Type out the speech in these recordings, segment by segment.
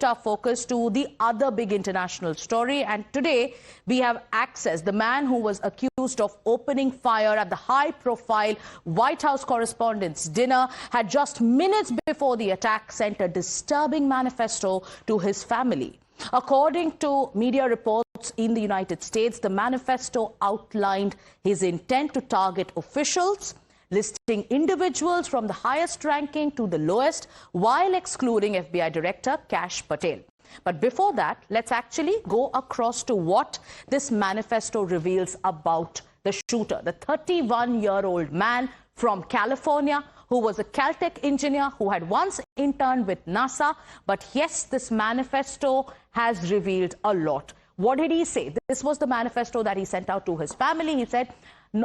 our focus to the other big international story. And today we have access. The man who was accused of opening fire at the high-profile White House Correspondents Dinner had just minutes before the attack sent a disturbing manifesto to his family. According to media reports in the United States, the manifesto outlined his intent to target officials, listing individuals from the highest ranking to the lowest, while excluding FBI Director Kash Patel. But before that, let's actually go across to what this manifesto reveals about the shooter, the 31-year-old man from California who was a Caltech engineer who had once interned with NASA. But yes, this manifesto has revealed a lot. What did he say? This was the manifesto that he sent out to his family. He said,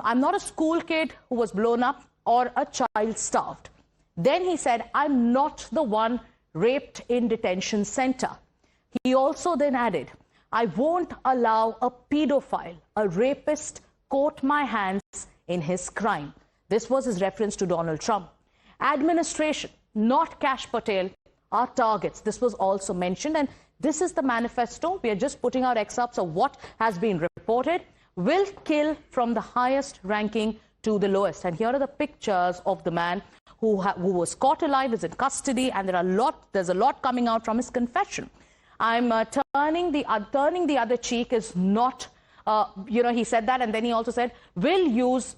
"I'm not a school kid who was blown up or a child starved." Then he said, "I'm not the one raped in detention center." He also then added, "I won't allow a pedophile, a rapist, coat my hands in his crime." This was his reference to Donald Trump. Administration, not Kash Patel, are targets. This was also mentioned, and this is the manifesto. We are just putting out excerpts of what has been reported. Will kill from the highest ranking to the lowest. And here are the pictures of the man who was caught alive, is in custody, and there's a lot coming out from his confession. I'm turning the other cheek is not, he said that, and then he also said, "Will use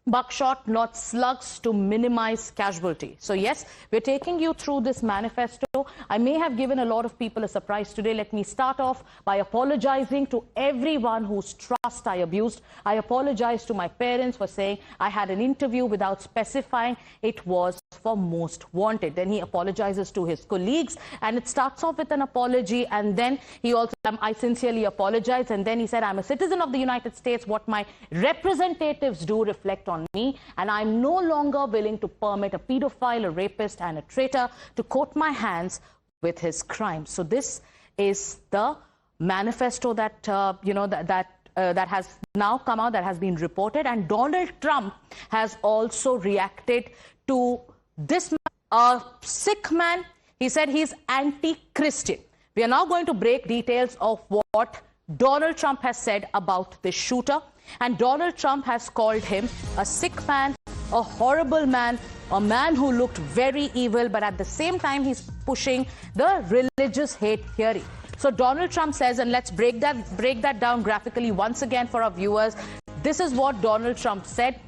buckshot, not slugs, to minimize casualty." So yes, we're taking you through this manifesto. I may have given a lot of people a surprise today. Let me start off by apologizing to everyone whose trust I abused. I apologize to my parents for saying I had an interview without specifying it was for Most Wanted. Then he apologizes to his colleagues, and it starts off with an apology, and then he also, "I sincerely apologize," and then he said, "I'm a citizen of the United States. What my representatives do reflect on me, and I'm no longer willing to permit a pedophile, a rapist, and a traitor to coat my hands with his crimes." So this is the manifesto that that has now come out, that has been reported, and Donald Trump has also reacted to this man, a Sikh man. He said he's anti-Christian. We are now going to break details of what Donald Trump has said about this shooter. And Donald Trump has called him a sick man, a horrible man, a man who looked very evil, but at the same time, he's pushing the religious hate theory. So Donald Trump says, and let's break that down graphically once again for our viewers. This is what Donald Trump said.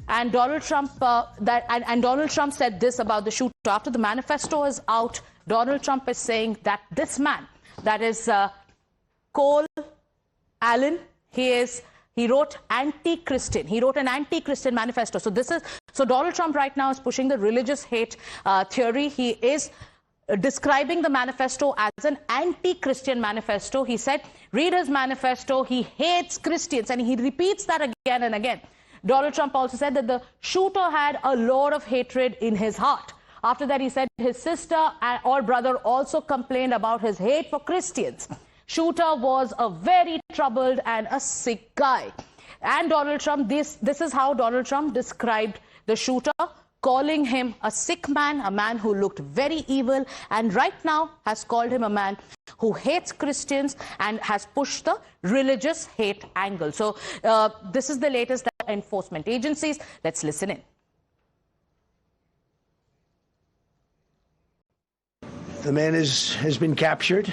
And Donald Trump said this about the shooter. After the manifesto is out, Donald Trump is saying that this man, that is Cole Allen, he wrote anti-Christian. He wrote an anti-Christian manifesto. So Donald Trump right now is pushing the religious hate theory. He is describing the manifesto as an anti-Christian manifesto. He said, read his manifesto. He hates Christians, and he repeats that again and again. Donald Trump also said that the shooter had a lot of hatred in his heart. After that, he said his sister or brother also complained about his hate for Christians. Shooter was a very troubled and a sick guy. And Donald Trump, this is how Donald Trump described the shooter, calling him a sick man, a man who looked very evil, and right now has called him a man who hates Christians and has pushed the religious hate angle. So this is the latest enforcement agencies. Let's listen in. The man has been captured.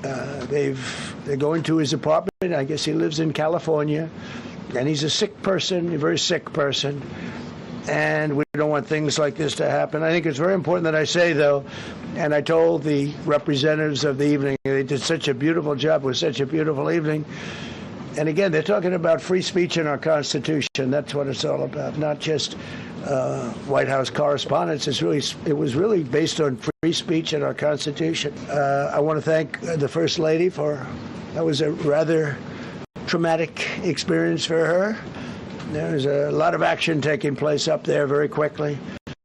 They're going to his apartment. I guess he lives in California, and he's a sick person, a very sick person, and we don't want things like this to happen. I think it's very important that I say, though, and I told the representatives of the evening, they did such a beautiful job. It was such a beautiful evening. And again, they're talking about free speech in our Constitution. That's what it's all about, not just White House Correspondents. It was really based on free speech in our Constitution. I want to thank the First Lady that was a rather traumatic experience for her. There's a lot of action taking place up there very quickly.